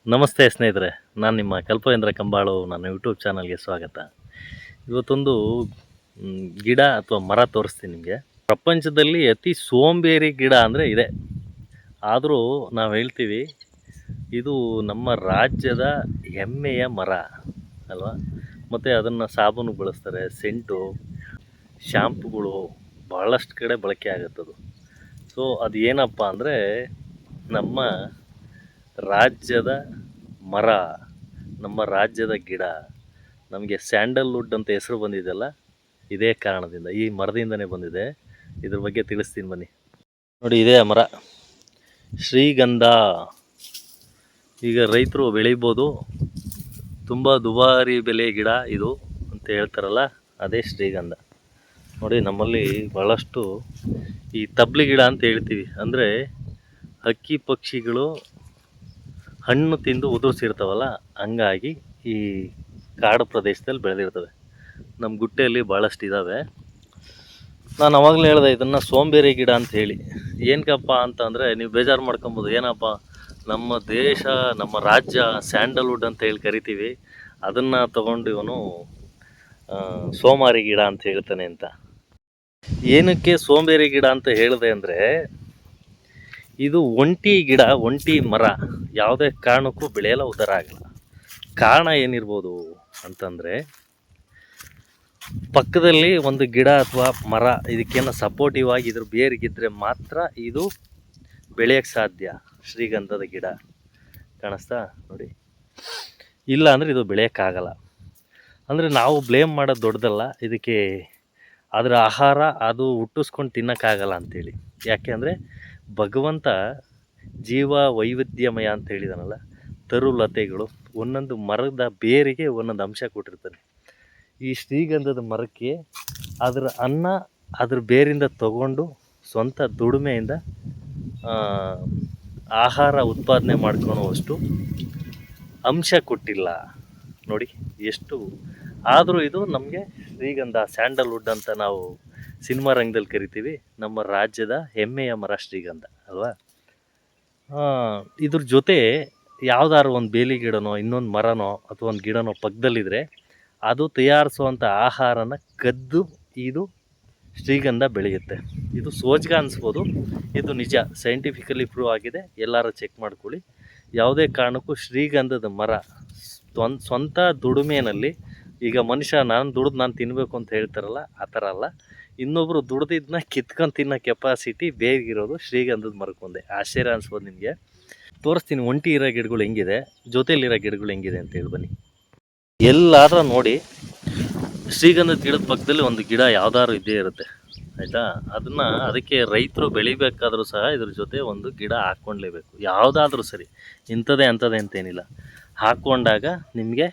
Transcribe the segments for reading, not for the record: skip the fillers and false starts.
ನಮಸ್ತೆ ಸ್ನೇಹಿತರೆ, ನಾನು ನಿಮ್ಮ ಕಲ್ಪೇಂದ್ರ ಕಂಬಾಳು. ನನ್ನ ಯೂಟ್ಯೂಬ್ ಚಾನಲ್ಗೆ ಸ್ವಾಗತ. ಇವತ್ತೊಂದು ಗಿಡ ಅಥವಾ ಮರ ತೋರಿಸ್ತೀನಿ ನಿಮಗೆ. ಪ್ರಪಂಚದಲ್ಲಿ ಅತಿ ಸೋಂಬೇರಿ ಗಿಡ ಅಂದರೆ ಇದೆ. ಆದರೂ ನಾವು ಹೇಳ್ತೀವಿ ಇದು ನಮ್ಮ ರಾಜ್ಯದ ಹೆಮ್ಮೆಯ ಮರ ಅಲ್ವಾ. ಮತ್ತು ಅದನ್ನು ಸಾಬೂನು ಬಳಸ್ತಾರೆ, ಸೆಂಟು, ಶ್ಯಾಂಪುಗಳು ಭಾಳಷ್ಟು ಕಡೆ ಬಳಕೆ ಆಗುತ್ತದು. ಸೊ ಅದು ಏನಪ್ಪ ಅಂದರೆ ನಮ್ಮ ರಾಜ್ಯದ ಮರ, ನಮ್ಮ ರಾಜ್ಯದ ಗಿಡ. ನಮಗೆ ಸ್ಯಾಂಡಲ್ವುಡ್ ಅಂತ ಹೆಸರು ಬಂದಿದೆಯಲ್ಲ, ಇದೇ ಕಾರಣದಿಂದ, ಈ ಮರದಿಂದನೇ ಬಂದಿದೆ. ಇದ್ರ ಬಗ್ಗೆ ತಿಳಿಸ್ತೀನಿ ಬನ್ನಿ. ನೋಡಿ, ಇದೇ ಮರ ಶ್ರೀಗಂಧ. ಈಗ ರೈತರು ಬೆಳಿಬೋದು, ತುಂಬ ದುಬಾರಿ ಬೆಲೆ ಗಿಡ ಇದು ಅಂತ ಹೇಳ್ತಾರಲ್ಲ, ಅದೇ ಶ್ರೀಗಂಧ. ನೋಡಿ, ನಮ್ಮಲ್ಲಿ ಭಾಳಷ್ಟು ಈ ತಬ್ಲಿ ಗಿಡ ಅಂತ ಹೇಳ್ತೀವಿ. ಅಂದರೆ ಹಕ್ಕಿ ಪಕ್ಷಿಗಳು ಹಣ್ಣು ತಿಂದು ಉದುರಿಸಿರ್ತಾವಲ್ಲ, ಹಂಗಾಗಿ ಈ ಕಾಡು ಪ್ರದೇಶದಲ್ಲಿ ಬೆಳೆದಿರ್ತವೆ. ನಮ್ಮ ಗುಟ್ಟೆಯಲ್ಲಿ ಭಾಳಷ್ಟು ಇದ್ದಾವೆ. ನಾನು ಅವಾಗಲೇ ಹೇಳಿದೆ ಇದನ್ನು ಸೋಂಬೇರಿ ಗಿಡ ಅಂತ ಹೇಳಿ. ಏನಕ್ಕಪ್ಪ ಅಂತಂದರೆ, ನೀವು ಬೇಜಾರು ಮಾಡ್ಕೊಬೋದು, ಏನಪ್ಪ ನಮ್ಮ ದೇಶ, ನಮ್ಮ ರಾಜ್ಯ ಸ್ಯಾಂಡಲ್ವುಡ್ ಅಂತ ಹೇಳಿ ಕರಿತೀವಿ, ಅದನ್ನು ತಗೊಂಡು ಇವನು ಸೋಮಾರಿ ಗಿಡ ಅಂತ ಹೇಳ್ತಾನೆ ಅಂತ. ಏನಕ್ಕೆ ಸೋಂಬೇರಿ ಗಿಡ ಅಂತ ಹೇಳಿದೆ ಅಂದರೆ, ಇದು ಒಂಟಿ ಗಿಡ, ಒಂಟಿ ಮರ, ಯಾವುದೇ ಕಾರಣಕ್ಕೂ ಬೆಳೆಯಲ್ಲ, ಉದ್ಧಾರ ಆಗಲ್ಲ. ಕಾರಣ ಏನಿರ್ಬೋದು ಅಂತಂದರೆ, ಪಕ್ಕದಲ್ಲಿ ಒಂದು ಗಿಡ ಅಥವಾ ಮರ ಇದಕ್ಕೇನೋ ಸಪೋರ್ಟಿವ್ ಆಗಿ ಇದ್ರ ಬೇರಿಗಿದ್ರೆ ಮಾತ್ರ ಇದು ಬೆಳೆಯೋಕ್ಕೆ ಸಾಧ್ಯ. ಶ್ರೀಗಂಧದ ಗಿಡ ಕಾಣಿಸ್ತಾ ನೋಡಿ, ಇಲ್ಲ ಅಂದರೆ ಇದು ಬೆಳೆಯೋಕ್ಕಾಗಲ್ಲ. ಅಂದರೆ ನಾವು ಬ್ಲೇಮ್ ಮಾಡೋದು ದೊಡ್ಡದಲ್ಲ, ಇದಕ್ಕೆ ಅದರ ಆಹಾರ ಅದು ಹುಟ್ಟಿಸ್ಕೊಂಡು ತಿನ್ನೋಕ್ಕಾಗಲ್ಲ ಅಂಥೇಳಿ. ಯಾಕೆ ಅಂದರೆ ಭಗವಂತ ಜೀವ ವೈವಿಧ್ಯಮಯ ಅಂತ ಹೇಳಿದಾನಲ್ಲ, ತರುಲತೆಗಳು ಒಂದೊಂದು ಮರದ ಬೇರಿಗೆ ಒಂದೊಂದು ಅಂಶ ಕೊಟ್ಟಿರ್ತಾನೆ. ಈ ಶ್ರೀಗಂಧದ ಮರಕ್ಕೆ ಅದರ ಅನ್ನ ಅದ್ರ ಬೇರಿಂದ ತಗೊಂಡು ಸ್ವಂತ ದುಡಿಮೆಯಿಂದ ಆಹಾರ ಉತ್ಪಾದನೆ ಮಾಡ್ಕೊಳ್ಳೋವಷ್ಟು ಅಂಶ ಕೊಟ್ಟಿಲ್ಲ. ನೋಡಿ ಎಷ್ಟು. ಆದರೂ ಇದು ನಮಗೆ ಶ್ರೀಗಂಧ, ಸ್ಯಾಂಡಲ್ವುಡ್ ಅಂತ ನಾವು ಸಿನಿಮಾ ರಂಗದಲ್ಲಿ ಕರಿತೀವಿ. ನಮ್ಮ ರಾಜ್ಯದ ಹೆಮ್ಮೆಯ ಮರ ಶ್ರೀಗಂಧ ಅಲ್ವಾ. ಇದ್ರ ಜೊತೆ ಯಾವುದಾದ್ರು ಒಂದು ಬೇಲಿ ಗಿಡನೋ ಇನ್ನೊಂದು ಮರನೋ ಅಥವಾ ಒಂದು ಗಿಡನೋ ಪಕ್ಕದಲ್ಲಿದ್ದರೆ ಅದು ತಯಾರಿಸುವಂಥ ಆಹಾರನ ಕದ್ದು ಇದು ಶ್ರೀಗಂಧ ಬೆಳೆಯುತ್ತೆ. ಇದು ಸೋಜ್ಗ ಅನಿಸ್ಬೋದು, ಇದು ನಿಜ, ಸೈಂಟಿಫಿಕಲಿ ಪ್ರೂವ್ ಆಗಿದೆ. ಎಲ್ಲರೂ ಚೆಕ್ ಮಾಡ್ಕೊಳ್ಳಿ. ಯಾವುದೇ ಕಾರಣಕ್ಕೂ ಶ್ರೀಗಂಧದ ಮರ ಸ್ವಂತ ದುಡಿಮೆಯಲ್ಲಿ, ಈಗ ಮನುಷ್ಯ ನಾನು ದುಡ್ದು ನಾನು ತಿನ್ನಬೇಕು ಅಂತ ಹೇಳ್ತಾರಲ್ಲ, ಆ ಥರ ಅಲ್ಲ. ಇನ್ನೊಬ್ಬರು ದುಡ್ದಿದ್ದನ್ನ ಕಿತ್ಕೊಂಡು ತಿನ್ನೋ ಕೆಪಾಸಿಟಿ ಬೇಗಿರೋದು ಶ್ರೀಗಂಧದ ಮರಕ್ಕೊಂದೆ. ಆಶ್ಚರ್ಯ ಅನಿಸ್ಬೋದು ನಿಮಗೆ. ತೋರಿಸ್ತೀನಿ ಒಂಟಿ ಇರೋ ಗಿಡಗಳು ಹೆಂಗಿದೆ, ಜೊತೆಯಲ್ಲಿರೋ ಗಿಡಗಳು ಹೆಂಗಿದೆ ಅಂತ ಹೇಳಿ ಬನ್ನಿ. ಎಲ್ಲಾದ್ರೂ ನೋಡಿ, ಶ್ರೀಗಂಧದ ಗಿಡದ ಪಕ್ಕದಲ್ಲಿ ಒಂದು ಗಿಡ ಯಾವ್ದಾದ್ರು ಇದ್ದೇ ಇರುತ್ತೆ, ಆಯಿತಾ. ಅದಕ್ಕೆ ರೈತರು ಬೆಳಿಬೇಕಾದ್ರೂ ಸಹ ಇದ್ರ ಜೊತೆ ಒಂದು ಗಿಡ ಹಾಕ್ಕೊಳ್ಲೇಬೇಕು, ಯಾವುದಾದ್ರೂ ಸರಿ. ಇಂಥದ್ದೇ ಅಂತೇನಿಲ್ಲ, ಹಾಕ್ಕೊಂಡಾಗ ನಿಮಗೆ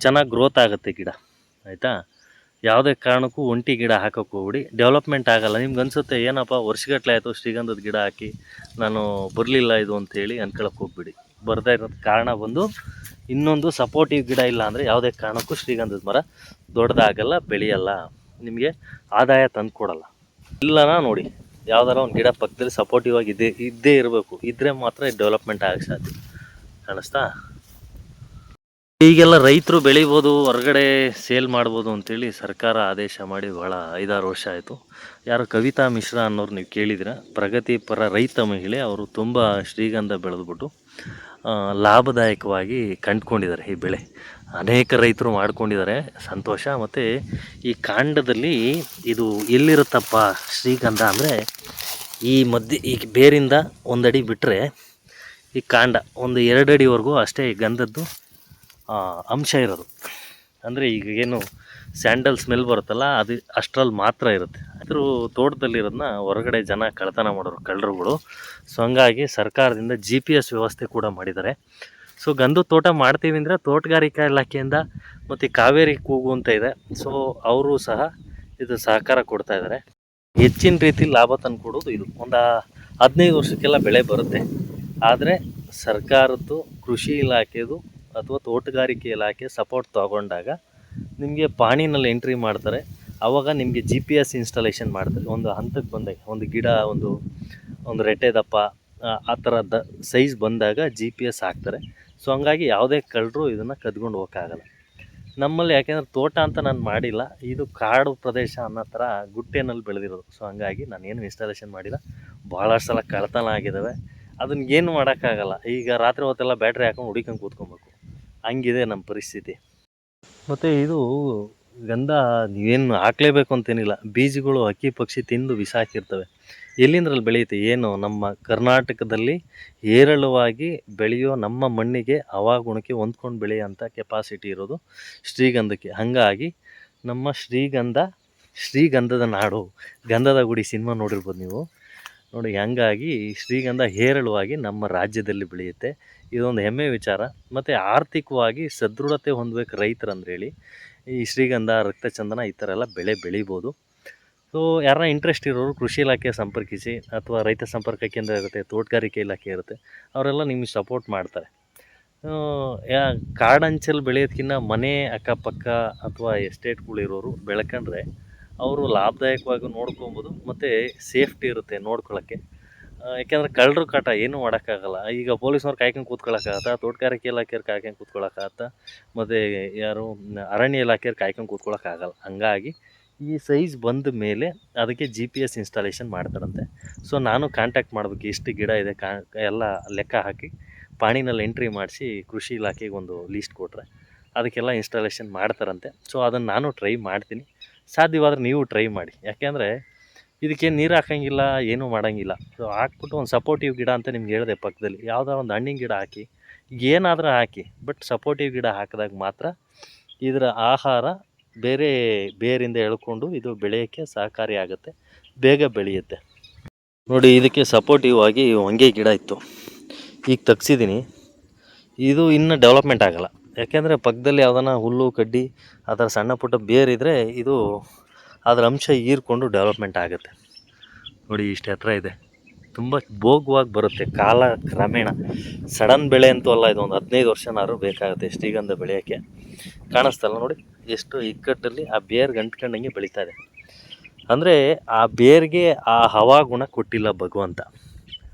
ಚೆನ್ನಾಗಿ ಗ್ರೋತ್ ಆಗುತ್ತೆ ಗಿಡ, ಆಯಿತಾ. ಯಾವುದೇ ಕಾರಣಕ್ಕೂ ಒಂಟಿ ಗಿಡ ಹಾಕೋಕ್ಕೆ ಹೋಗ್ಬಿಡಿ, ಡೆವಲಪ್ಮೆಂಟ್ ಆಗೋಲ್ಲ. ನಿಮ್ಗೆ ಅನಿಸುತ್ತೆ ಏನಪ್ಪ ವರ್ಷಗಟ್ಟಲೆ ಆಯಿತು ಶ್ರೀಗಂಧದ ಗಿಡ ಹಾಕಿ, ನಾನು ಬರಲಿಲ್ಲ ಇದು ಅಂತೇಳಿ ಅನ್ಕೊಳಕ್ಕೆ ಹೋಗ್ಬಿಡಿ. ಬರ್ತಾ ಇರೋದು ಕಾರಣ ಬಂದು ಇನ್ನೊಂದು ಸಪೋರ್ಟಿವ್ ಗಿಡ ಇಲ್ಲ ಅಂದರೆ ಯಾವುದೇ ಕಾರಣಕ್ಕೂ ಶ್ರೀಗಂಧದ ಮರ ದೊಡ್ಡದಾಗಲ್ಲ, ಬೆಳೆಯಲ್ಲ, ನಿಮಗೆ ಆದಾಯ ತಂದು ಕೊಡಲ್ಲ. ಇಲ್ಲನ ನೋಡಿ, ಯಾವ್ದಾರ ಒಂದು ಗಿಡ ಪಕ್ಕದಲ್ಲಿ ಸಪೋರ್ಟಿವ್ ಆಗಿ ಇದ್ದೇ ಇರಬೇಕು, ಇದ್ದರೆ ಮಾತ್ರ ಡೆವಲಪ್ಮೆಂಟ್ ಆಗಕ್ಕೆ ಸಾಧ್ಯ. ಕಾಣಿಸ್ತಾ. ಈಗೆಲ್ಲ ರೈತರು ಬೆಳಿಬೋದು, ಹೊರಗಡೆ ಸೇಲ್ ಮಾಡ್ಬೋದು ಅಂತೇಳಿ ಸರ್ಕಾರ ಆದೇಶ ಮಾಡಿ ಭಾಳ 5-6 ವರ್ಷ ಆಯಿತು. ಯಾರು ಕವಿತಾ ಮಿಶ್ರಾ ಅನ್ನೋರು ನೀವು ಕೇಳಿದಿರ, ಪ್ರಗತಿಪರ ರೈತ ಮಹಿಳೆ. ಅವರು ತುಂಬ ಶ್ರೀಗಂಧ ಬೆಳೆದ್ಬಿಟ್ಟು ಲಾಭದಾಯಕವಾಗಿ ಕಂಡುಕೊಂಡಿದ್ದಾರೆ ಈ ಬೆಳೆ. ಅನೇಕ ರೈತರು ಮಾಡ್ಕೊಂಡಿದ್ದಾರೆ, ಸಂತೋಷ. ಮತ್ತು ಈ ಕಾಂಡದಲ್ಲಿ ಇದು ಎಲ್ಲಿರುತ್ತಪ್ಪ ಶ್ರೀಗಂಧ ಅಂದರೆ, ಈ ಈ ಬೇರಿಂದ 1 ಅಡಿ ಬಿಟ್ಟರೆ ಈ ಕಾಂಡ ಒಂದು 2 ಅಡಿವರೆಗೂ ಅಷ್ಟೇ ಗಂಧದ್ದು ಅಂಶ ಇರೋದು. ಅಂದರೆ ಈಗ ಏನು ಸ್ಯಾಂಡಲ್ ಸ್ಮೆಲ್ ಬರುತ್ತಲ್ಲ, ಅದು ಅಷ್ಟರಲ್ಲಿ ಮಾತ್ರ ಇರುತ್ತೆ. ಅದ್ರ ತೋಟದಲ್ಲಿರೋದನ್ನ ಹೊರಗಡೆ ಜನ ಕಳ್ತನ ಮಾಡೋರು, ಕಳ್ಳರುಗಳು. ಸೊ ಹಂಗಾಗಿ ಸರ್ಕಾರದಿಂದ GPS ವ್ಯವಸ್ಥೆ ಕೂಡ ಮಾಡಿದ್ದಾರೆ. ಸೊ ಗಂಧದ ತೋಟ ಮಾಡ್ತೀವಿ ಅಂದರೆ ತೋಟಗಾರಿಕಾ ಇಲಾಖೆಯಿಂದ ಮತ್ತು ಕಾವೇರಿ ಕೂಗು ಅಂತ ಇದೆ, ಸೊ ಅವರು ಸಹ ಇದು ಸಹಕಾರ ಕೊಡ್ತಾ ಇದ್ದಾರೆ. ಹೆಚ್ಚಿನ ರೀತಿ ಲಾಭ ತಂದು ಕೊಡೋದು ಇದು. ಒಂದು 15 ವರ್ಷಕ್ಕೆಲ್ಲ ಬೆಳೆ ಬರುತ್ತೆ. ಆದರೆ ಸರ್ಕಾರದ್ದು, ಕೃಷಿ ಇಲಾಖೆದು ಅಥವಾ ತೋಟಗಾರಿಕೆ ಇಲಾಖೆ ಸಪೋರ್ಟ್ ತೊಗೊಂಡಾಗ ನಿಮಗೆ ಪಾಣಿನಲ್ಲಿ ಎಂಟ್ರಿ ಮಾಡ್ತಾರೆ. ಆವಾಗ ನಿಮಗೆ GPS ಇನ್ಸ್ಟಾಲೇಷನ್ ಮಾಡ್ತಾರೆ. ಒಂದು ಹಂತಕ್ಕೆ ಬಂದಾಗ ಒಂದು ಗಿಡ, ಒಂದು ರೆಟ್ಟೆ ದಪ್ಪ ಆ ಥರದ ಸೈಜ್ ಬಂದಾಗ GPS ಹಾಕ್ತಾರೆ. ಸೊ ಹಂಗಾಗಿ ಯಾವುದೇ ಕಳ್ಳರು ಇದನ್ನು ಕದ್ಕೊಂಡು ಹೋಗೋಕ್ಕಾಗಲ್ಲ. ನಮ್ಮಲ್ಲಿ ಯಾಕೆಂದರೆ ತೋಟ ಅಂತ ನಾನು ಮಾಡಿಲ್ಲ, ಇದು ಕಾಡು ಪ್ರದೇಶ ಅನ್ನೋ ಥರ ಗುಟ್ಟೆನಲ್ಲಿ ಬೆಳೆದಿರೋದು. ಸೊ ಹಂಗಾಗಿ ನಾನೇನು ಇನ್ಸ್ಟಾಲೇಷನ್ ಮಾಡಿಲ್ಲ. ಭಾಳಷ್ಟು ಸಲ ಕಳ್ತನ ಆಗಿದ್ದಾವೆ. ಅದನ್ನ ಏನು ಮಾಡೋಕ್ಕಾಗಲ್ಲ. ಈಗ ರಾತ್ರಿ ಹೊತ್ತೆಲ್ಲ ಬ್ಯಾಟ್ರಿ ಹಾಕೊಂಡು ಹುಡುಕೊಂಡು ಕೂತ್ಕೊಬೇಕು, ಹಂಗಿದೆ ನಮ್ಮ ಪರಿಸ್ಥಿತಿ. ಮತ್ತು ಇದು ಗಂಧ ನೀವೇನು ಹಾಕಲೇಬೇಕು ಅಂತೇನಿಲ್ಲ. ಬೀಜಗಳು ಹಕ್ಕಿ ಪಕ್ಷಿ ತಿಂದು ವಿಷ ಹಾಕಿರ್ತವೆ. ಎಲ್ಲಿಂದ್ರಲ್ಲಿ ಬೆಳೆಯುತ್ತೆ? ಏನು ನಮ್ಮ ಕರ್ನಾಟಕದಲ್ಲಿ ಹೇರಳವಾಗಿ ಬೆಳೆಯೋ ನಮ್ಮ ಮಣ್ಣಿಗೆ ಹವಾಗುಣಕ್ಕೆ ಹೊಂದ್ಕೊಂಡು ಬೆಳೆಯೋಂಥ ಕೆಪಾಸಿಟಿ ಇರೋದು ಶ್ರೀಗಂಧಕ್ಕೆ. ಹಾಗಾಗಿ ನಮ್ಮ ಶ್ರೀಗಂಧದ ನಾಡು, ಗಂಧದ ಗುಡಿ ಸಿನಿಮಾ ನೋಡಿರ್ಬೋದು ನೀವು ನೋಡಿ. ಹಂಗಾಗಿ ಶ್ರೀಗಂಧ ಹೇರಳವಾಗಿ ನಮ್ಮ ರಾಜ್ಯದಲ್ಲಿ ಬೆಳೆಯುತ್ತೆ. ಇದೊಂದು ಹೆಮ್ಮೆ ವಿಚಾರ. ಮತ್ತು ಆರ್ಥಿಕವಾಗಿ ಸದೃಢತೆ ಹೊಂದಬೇಕು ರೈತರಂದ್ರೇಳಿ ಈ ಶ್ರೀಗಂಧ, ರಕ್ತಚಂದನ ಈ ಥರ ಎಲ್ಲ ಬೆಳಿಬೋದು. ಸೊ ಯಾರನ್ನ ಇಂಟ್ರೆಸ್ಟ್ ಇರೋರು ಕೃಷಿ ಇಲಾಖೆ ಸಂಪರ್ಕಿಸಿ, ಅಥವಾ ರೈತ ಸಂಪರ್ಕ ಕೇಂದ್ರ ಇರುತ್ತೆ, ತೋಟಗಾರಿಕೆ ಇಲಾಖೆ ಇರುತ್ತೆ, ಅವರೆಲ್ಲ ನಿಮಗೆ ಸಪೋರ್ಟ್ ಮಾಡ್ತಾರೆ. ಕಾಡಂಚಲ್ಲಿ ಬೆಳೆಯೋದಕ್ಕಿಂತ ಮನೆ ಅಕ್ಕಪಕ್ಕ ಅಥವಾ ಎಸ್ಟೇಟ್ಗಳಿರೋರು ಬೆಳ್ಕೊಂಡ್ರೆ ಅವರು ಲಾಭದಾಯಕವಾಗಿ ನೋಡ್ಕೊಬೋದು, ಮತ್ತು ಸೇಫ್ಟಿ ಇರುತ್ತೆ ನೋಡ್ಕೊಳ್ಳೋಕ್ಕೆ. ಯಾಕೆಂದರೆ ಕಳ್ಳರು ಕಾಟ ಏನೂ ಮಾಡೋಕ್ಕಾಗಲ್ಲ. ಈಗ ಪೊಲೀಸ್ನವ್ರು ಕಾಯ್ಕೊಂಡು ಕೂತ್ಕೊಳ್ಳೋಕ್ಕಾಗತ್ತಾ? ತೋಟಗಾರಿಕೆ ಇಲಾಖೆಯವ್ರು ಕಾಯ್ಕೊಂಡು ಕೂತ್ಕೊಳ್ಳೋಕ್ಕಾಗತ್ತಾ? ಮತ್ತು ಯಾರು ಅರಣ್ಯ ಇಲಾಖೆಯವ್ರು ಕಾಯ್ಕೊಂಡು ಕೂತ್ಕೊಳ್ಳೋಕ್ಕಾಗಲ್ಲ. ಹಂಗಾಗಿ ಈ ಸೈಜ್ ಬಂದ ಮೇಲೆ ಅದಕ್ಕೆ GPS ಇನ್ಸ್ಟಾಲೇಷನ್ ಮಾಡ್ತಾರಂತೆ. ಸೊ ನಾನು ಕಾಂಟ್ಯಾಕ್ಟ್ ಮಾಡಬೇಕು, ಎಷ್ಟು ಗಿಡ ಇದೆ ಎಲ್ಲ ಲೆಕ್ಕ ಹಾಕಿ ಪಾಣಿನಲ್ಲಿ ಎಂಟ್ರಿ ಮಾಡಿಸಿ ಕೃಷಿ ಇಲಾಖೆಗೆ ಒಂದು ಲೀಸ್ಟ್ ಕೊಟ್ಟರೆ ಅದಕ್ಕೆಲ್ಲ ಇನ್ಸ್ಟಾಲೇಷನ್ ಮಾಡ್ತಾರಂತೆ. ಸೊ ಅದನ್ನು ನಾನು ಟ್ರೈ ಮಾಡ್ತೀನಿ. ಸಾಧ್ಯವಾದರೆ ನೀವು ಟ್ರೈ ಮಾಡಿ. ಯಾಕೆಂದರೆ ಇದಕ್ಕೇನು ನೀರು ಹಾಕೋಂಗಿಲ್ಲ, ಏನೂ ಮಾಡೋಂಗಿಲ್ಲ. ಸೊ ಹಾಕ್ಬಿಟ್ಟು ಒಂದು ಸಪೋರ್ಟಿವ್ ಗಿಡ ಅಂತ ನಿಮ್ಗೆ ಹೇಳಿದೆ, ಪಕ್ಕದಲ್ಲಿ ಯಾವುದೋ ಒಂದು ಹಣ್ಣಿನ ಗಿಡ ಹಾಕಿ, ಏನಾದರೂ ಹಾಕಿ, ಬಟ್ ಸಪೋರ್ಟಿವ್ ಗಿಡ ಹಾಕಿದಾಗ ಮಾತ್ರ ಇದರ ಆಹಾರ ಬೇರಿಂದ ಎಳ್ಕೊಂಡು ಇದು ಬೆಳೆಯೋಕ್ಕೆ ಸಹಕಾರಿಯಾಗುತ್ತೆ, ಬೇಗ ಬೆಳೆಯುತ್ತೆ. ನೋಡಿ, ಇದಕ್ಕೆ ಸಪೋರ್ಟಿವ್ ಆಗಿ ಹೊಂಗೆ ಗಿಡ ಇತ್ತು, ಈಗ ತೆಗ್ಸಿದ್ದೀನಿ. ಇದು ಇನ್ನೂ ಡೆವಲಪ್ಮೆಂಟ್ ಆಗೋಲ್ಲ. ಯಾಕೆಂದರೆ ಪಕ್ಕದಲ್ಲಿ ಯಾವ್ದಾನ ಹುಲ್ಲು ಕಡ್ಡಿ ಆ ಥರ ಸಣ್ಣ ಪುಟ್ಟ ಬೇರಿದ್ರೆ ಇದು ಅದರ ಅಂಶ ಹೀರ್ಕೊಂಡು ಡೆವಲಪ್ಮೆಂಟ್ ಆಗುತ್ತೆ. ನೋಡಿ, ಇಷ್ಟು ಎತ್ತರ ಇದೆ. ತುಂಬ ಭೋಗವಾಗಿ ಬರುತ್ತೆ ಕಾಲ ಕ್ರಮೇಣ. ಸಡನ್ ಬೆಳೆ ಅಂತೂ ಅಲ್ಲ, ಇದು ಒಂದು 15 ವರ್ಷನಾದ್ರು ಬೇಕಾಗುತ್ತೆ ಶ್ರೀಗಂಧ ಬೆಳೆಯೋಕ್ಕೆ. ಕಾಣಿಸ್ತಲ್ಲ ನೋಡಿ, ಎಷ್ಟು ಇಕ್ಕಟ್ಟಲ್ಲಿ ಆ ಬೇರ್ ಗಂಟ್ಕೊಂಡಂಗೆ ಬೆಳೀತಾ ಇದೆ. ಅಂದರೆ ಆ ಬೇರ್ಗೆ ಆ ಹವಾಗುಣ ಕೊಟ್ಟಿಲ್ಲ ಭಗವಂತ,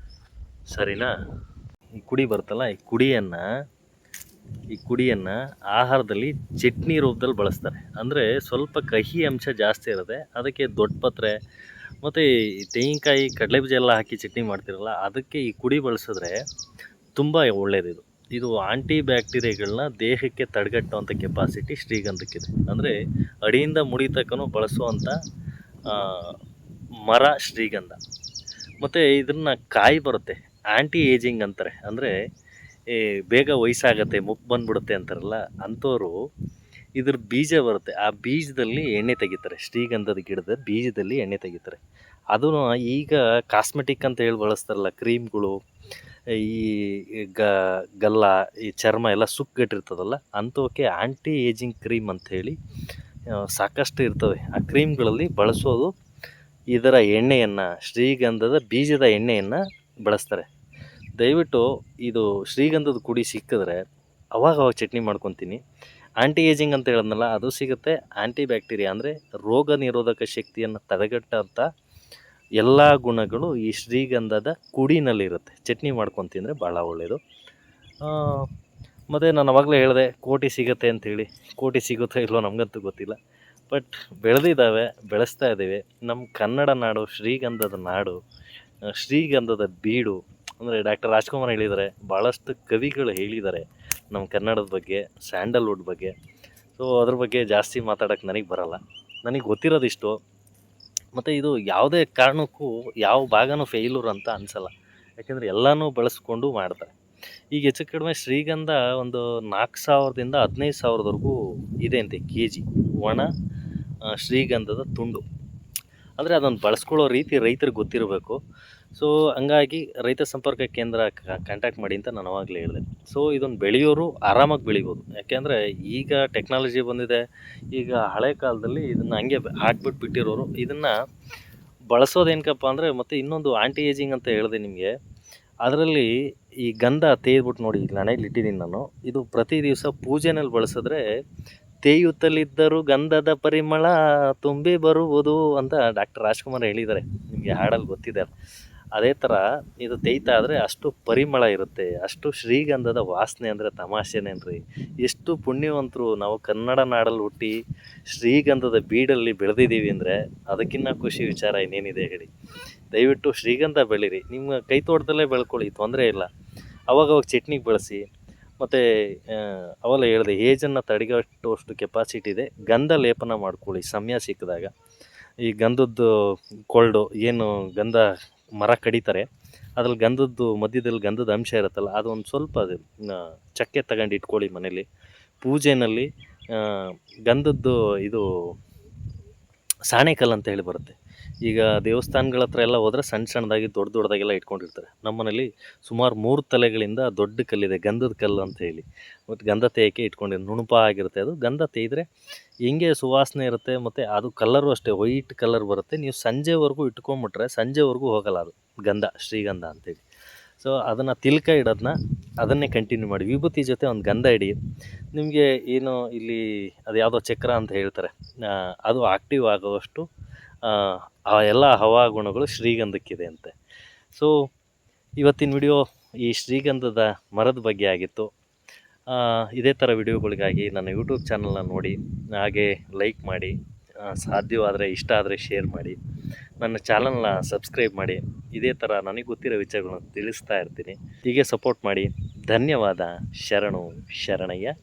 ಸರಿನಾ? ಈ ಕುಡಿ ಬರುತ್ತಲ್ಲ, ಈ ಕುಡಿಯನ್ನು ಆಹಾರದಲ್ಲಿ ಚಟ್ನಿ ರೂಪದಲ್ಲಿ ಬಳಸ್ತಾರೆ. ಅಂದರೆ ಸ್ವಲ್ಪ ಕಹಿ ಅಂಶ ಜಾಸ್ತಿ ಇರುತ್ತೆ. ಅದಕ್ಕೆ ದೊಡ್ಡ ಪತ್ರೆ ಮತ್ತು ತೆಂಗಿನಕಾಯಿ, ಕಡಲೆಬೀಜ ಎಲ್ಲ ಹಾಕಿ ಚಟ್ನಿ ಮಾಡ್ತಿರಲ್ಲ, ಅದಕ್ಕೆ ಈ ಕುಡಿ ಬಳಸಿದ್ರೆ ತುಂಬ ಒಳ್ಳೆಯದು. ಇದು ಆಂಟಿ ಬ್ಯಾಕ್ಟೀರಿಯಾಗಳನ್ನ ದೇಹಕ್ಕೆ ತಡೆಗಟ್ಟುವಂಥ ಕೆಪಾಸಿಟಿ ಶ್ರೀಗಂಧಕ್ಕಿದೆ. ಅಂದರೆ ಅಡಿಯಿಂದ ಮುಡಿ ತನಕನೂ ಬಳಸುವಂಥ ಮರ ಶ್ರೀಗಂಧ. ಮತ್ತು ಇದನ್ನು ಕಾಯಿ ಬರುತ್ತೆ, ಆ್ಯಂಟಿ ಏಜಿಂಗ್ ಅಂತಾರೆ. ಅಂದರೆ ಬೇಗ ವಯಸ್ಸಾಗತ್ತೆ, ಮುಪ್ಪು ಬಂದ್ಬಿಡುತ್ತೆ ಅಂತಾರಲ್ಲ, ಅಂಥವ್ರು ಇದ್ರ ಬೀಜ ಬರುತ್ತೆ, ಆ ಬೀಜದಲ್ಲಿ ಎಣ್ಣೆ ತೆಗಿತಾರೆ. ಶ್ರೀಗಂಧದ ಗಿಡದ ಬೀಜದಲ್ಲಿ ಎಣ್ಣೆ ತೆಗಿತಾರೆ. ಅದು ಈಗ ಕಾಸ್ಮೆಟಿಕ್ ಅಂತ ಹೇಳಿ ಬಳಸ್ತಾರಲ್ಲ, ಕ್ರೀಮ್ಗಳು, ಈ ಗಲ್ಲ, ಈ ಚರ್ಮ ಎಲ್ಲ ಸುಕ್ಕುಗಟ್ಟಿರ್ತದಲ್ಲ, ಅಂಥವಕ್ಕೆ ಆ್ಯಂಟಿ ಏಜಿಂಗ್ ಕ್ರೀಮ್ ಅಂಥೇಳಿ ಸಾಕಷ್ಟು ಇರ್ತವೆ. ಆ ಕ್ರೀಮ್ಗಳಲ್ಲಿ ಬಳಸೋದು ಇದರ ಎಣ್ಣೆಯನ್ನು, ಶ್ರೀಗಂಧದ ಬೀಜದ ಎಣ್ಣೆಯನ್ನು ಬಳಸ್ತಾರೆ. ದಯವಿಟ್ಟು ಇದು ಶ್ರೀಗಂಧದ ಕುಡಿ ಸಿಕ್ಕಿದ್ರೆ ಅವಾಗ ಚಟ್ನಿ ಮಾಡ್ಕೊತೀನಿ. ಆ್ಯಂಟಿ ಏಜಿಂಗ್ ಅಂತ ಹೇಳಿದ್ನಲ್ಲ, ಅದು ಸಿಗುತ್ತೆ. ಆ್ಯಂಟಿ ಬ್ಯಾಕ್ಟೀರಿಯಾ ಅಂದರೆ ರೋಗ ನಿರೋಧಕ ಶಕ್ತಿಯನ್ನು ತಡೆಗಟ್ಟಂಥ ಎಲ್ಲ ಗುಣಗಳು ಈ ಶ್ರೀಗಂಧದ ಕುಡಿನಲ್ಲಿರುತ್ತೆ. ಚಟ್ನಿ ಮಾಡ್ಕೊಂಡು ತಿಂದರೆ ಭಾಳ ಒಳ್ಳೆಯದು. ಮತ್ತು ನಾನು ಅವಾಗಲೇ ಹೇಳಿದೆ ಕೋಟಿ ಸಿಗುತ್ತೆ ಅಂಥೇಳಿ. ಕೋಟಿ ಸಿಗುತ್ತೋ ಇಲ್ಲೋ ನಮಗಂತೂ ಗೊತ್ತಿಲ್ಲ, ಬಟ್ ಬೆಳೆಸ್ತಾ ಇದ್ದೀವಿ. ನಮ್ಮ ಕನ್ನಡ ನಾಡು ಶ್ರೀಗಂಧದ ನಾಡು, ಶ್ರೀಗಂಧದ ಬೀಡು. ಅಂದರೆ ಡಾಕ್ಟರ್ ರಾಜ್ಕುಮಾರ್ ಹೇಳಿದ್ದಾರೆ, ಭಾಳಷ್ಟು ಕವಿಗಳು ಹೇಳಿದ್ದಾರೆ ನಮ್ಮ ಕನ್ನಡದ ಬಗ್ಗೆ, ಸ್ಯಾಂಡಲ್ವುಡ್ ಬಗ್ಗೆ. ಸೊ ಅದ್ರ ಬಗ್ಗೆ ಜಾಸ್ತಿ ಮಾತಾಡೋಕ್ಕೆ ನನಗೆ ಬರೋಲ್ಲ, ನನಗೆ ಗೊತ್ತಿರೋದಿಷ್ಟು. ಮತ್ತು ಇದು ಯಾವುದೇ ಕಾರಣಕ್ಕೂ ಯಾವ ಭಾಗನೂ ಫೇಲ್ಯೂರ್ ಅಂತ ಅನಿಸಲ್ಲ, ಯಾಕೆಂದರೆ ಎಲ್ಲನೂ ಬಳಸ್ಕೊಂಡು ಮಾಡ್ತಾರೆ. ಈಗ ಹೆಚ್ಚು ಕಡಿಮೆ ಶ್ರೀಗಂಧ ಒಂದು 4,000ದಿಂದ 15,000ವರೆಗೂ ಇದೆ ಅಂತೆ kg ಒಣ ಶ್ರೀಗಂಧದ ತುಂಡು. ಅಂದರೆ ಅದನ್ನು ಬಳಸ್ಕೊಳ್ಳೋ ರೀತಿ ರೈತರಿಗೆ ಗೊತ್ತಿರಬೇಕು. ಸೊ ಹಂಗಾಗಿ ರೈತ ಸಂಪರ್ಕ ಕೇಂದ್ರ ಕಾಂಟ್ಯಾಕ್ಟ್ ಮಾಡಿ ಅಂತ ನಾನು ಅವಾಗಲೇ ಹೇಳಿದೆ. ಸೊ ಇದನ್ನು ಬೆಳೆಯೋರು ಆರಾಮಾಗಿ ಬೆಳಿಬೋದು, ಯಾಕೆಂದರೆ ಈಗ ಟೆಕ್ನಾಲಜಿ ಬಂದಿದೆ. ಈಗ ಹಳೆ ಕಾಲದಲ್ಲಿ ಇದನ್ನು ಹಂಗೆ ಹಾಕ್ಬಿಟ್ಟು ಬಿಟ್ಟಿರೋರು ಇದನ್ನು ಬಳಸೋದೇನಕ್ಕಪ್ಪ ಅಂದರೆ, ಮತ್ತು ಇನ್ನೊಂದು ಆ್ಯಂಟಿ ಏಜಿಂಗ್ ಅಂತ ಹೇಳಿದೆ ನಿಮಗೆ. ಅದರಲ್ಲಿ ಈ ಗಂಧ ತೇಯ್ಬಿಟ್ಟು ನೋಡಿ, ಇಲ್ಲಿ ಹಣೆಯಲ್ಲಿ ಇಟ್ಟಿದ್ದೀನಿ ನಾನು. ಇದು ಪ್ರತಿ ದಿವಸ ಪೂಜೆನಲ್ಲಿ ಬಳಸಿದ್ರೆ ತೇಯುತ್ತಲಿದ್ದರೂ ಗಂಧದ ಪರಿಮಳ ತುಂಬಿ ಬರುವುದು ಅಂತ ಡಾಕ್ಟರ್ ರಾಜ್ಕುಮಾರ್ ಹೇಳಿದ್ದಾರೆ. ನಿಮಗೆ ಹಾಡಲ್ಲಿ ಗೊತ್ತಿದೆ. ಅದೇ ಥರ ಇದು ತೇಯ್ತಾ ಆದರೆ ಅಷ್ಟು ಪರಿಮಳ ಇರುತ್ತೆ, ಅಷ್ಟು ಶ್ರೀಗಂಧದ ವಾಸನೆ ಅಂದರೆ ತಮಾಷೆನೇನ್ರಿ. ಎಷ್ಟು ಪುಣ್ಯವಂತರು ನಾವು ಕನ್ನಡ ನಾಡಲ್ಲಿ ಹುಟ್ಟಿ ಶ್ರೀಗಂಧದ ಬೀಡಲ್ಲಿ ಬೆಳೆದಿದ್ದೀವಿ ಅಂದರೆ ಅದಕ್ಕಿಂತ ಖುಷಿ ವಿಚಾರ ಇನ್ನೇನಿದೆ ಹೇಳಿ. ದಯವಿಟ್ಟು ಶ್ರೀಗಂಧ ಬೆಳೀರಿ, ನಿಮ್ಮ ಕೈ ತೋಟದಲ್ಲೇ ಬೆಳ್ಕೊಳ್ಳಿ, ತೊಂದರೆ ಇಲ್ಲ. ಅವಾಗವಾಗ ಚಟ್ನಿಗೆ ಬಳಸಿ. ಮತ್ತು ಅವೆಲ್ಲ ಹೇಳಿದೆ, ಏಜನ್ನು ತಡೆಗಟ್ಟುವಷ್ಟು ಕೆಪಾಸಿಟಿ ಇದೆ. ಗಂಧ ಲೇಪನ ಮಾಡ್ಕೊಳ್ಳಿ ಸಮಯ ಸಿಕ್ಕಿದಾಗ. ಈ ಗಂಧದ್ದು ಕೊರಡು ಏನು ಗಂಧ ಮರ ಕಡಿತಾರೆ, ಅದ್ರಲ್ಲಿ ಗಂಧದ್ದು ಮಧ್ಯದಲ್ಲಿ ಗಂಧದ ಅಂಶ ಇರುತ್ತಲ್ಲ, ಅದೊಂದು ಸ್ವಲ್ಪ ಅದು ಚಕ್ಕೆ ತಗೊಂಡು ಇಟ್ಕೊಳ್ಳಿ ಮನೇಲಿ. ಪೂಜೆಯಲ್ಲಿ ಗಂಧದ್ದು ಇದು ಸಾಣೆಕಲ್ಲು ಅಂತ ಹೇಳಿ ಬರುತ್ತೆ. ಈಗ ದೇವಸ್ಥಾನಗಳ ಹತ್ರ ಎಲ್ಲ ಹೋದರೆ ಸಣ್ಣ ಸಣ್ಣದಾಗಿ ದೊಡ್ಡದಾಗೆಲ್ಲ ಇಟ್ಕೊಂಡಿರ್ತಾರೆ. ನಮ್ಮ ಮನೇಲಿ ಸುಮಾರು 3 ತಲೆಗಳಿಂದ ದೊಡ್ಡ ಕಲ್ಲಿದೆ, ಗಂಧದ ಕಲ್ಲು ಅಂತ ಹೇಳಿ. ಮತ್ತು ಗಂಧ ತೇಯಕ್ಕೆ ಇಟ್ಕೊಂಡಿದ್ದು ನುಣುಪಾಗಿರುತ್ತೆ. ಅದು ಗಂಧ ತೇಯಿದ್ರೆ ಹೆಂಗೆ ಸುವಾಸನೆ ಇರುತ್ತೆ, ಮತ್ತು ಅದು ಕಲ್ಲರು ಅಷ್ಟೇ ವೈಟ್ ಕಲರ್ ಬರುತ್ತೆ. ನೀವು ಸಂಜೆವರೆಗೂ ಇಟ್ಕೊಂಬಿಟ್ರೆ ಸಂಜೆವರೆಗೂ ಹೋಗಲ್ಲ ಅದು ಗಂಧ, ಶ್ರೀಗಂಧ ಅಂತೇಳಿ. ಸೊ ಅದನ್ನು ತಿಲ್ಕ ಇಡೋದನ್ನ ಅದನ್ನೇ ಕಂಟಿನ್ಯೂ ಮಾಡಿ. ವಿಭೂತಿ ಜೊತೆ ಒಂದು ಗಂಧ ಇಡಿ. ನಿಮಗೆ ಏನು ಇಲ್ಲಿ ಅದು ಯಾವುದೋ ಚಕ್ರ ಅಂತ ಹೇಳ್ತಾರೆ, ಅದು ಆಕ್ಟಿವ್ ಆಗುವಷ್ಟು ಆ ಎಲ್ಲ ಹವಾಗುಣಗಳು ಶ್ರೀಗಂಧಕ್ಕಿದೆ ಅಂತೆ. ಸೊ ಇವತ್ತಿನ ವಿಡಿಯೋ ಈ ಶ್ರೀಗಂಧದ ಮರದ ಬಗ್ಗೆ ಆಗಿತ್ತು. ಇದೇ ಥರ ವಿಡಿಯೋಗಳಿಗಾಗಿ ನನ್ನ ಯೂಟ್ಯೂಬ್ ಚಾನಲ್ನ ನೋಡಿ, ಹಾಗೆ ಲೈಕ್ ಮಾಡಿ, ಸಾಧ್ಯವಾದರೆ ಇಷ್ಟ ಆದರೆ ಶೇರ್ ಮಾಡಿ, ನನ್ನ ಚಾನಲ್ನ ಸಬ್ಸ್ಕ್ರೈಬ್ ಮಾಡಿ. ಇದೇ ಥರ ನನಗೆ ಗೊತ್ತಿರೋ ವಿಚಾರಗಳನ್ನು ತಿಳಿಸ್ತಾ ಇರ್ತೀನಿ. ಹೀಗೆ ಸಪೋರ್ಟ್ ಮಾಡಿ. ಧನ್ಯವಾದ. ಶರಣು ಶರಣಯ್ಯ.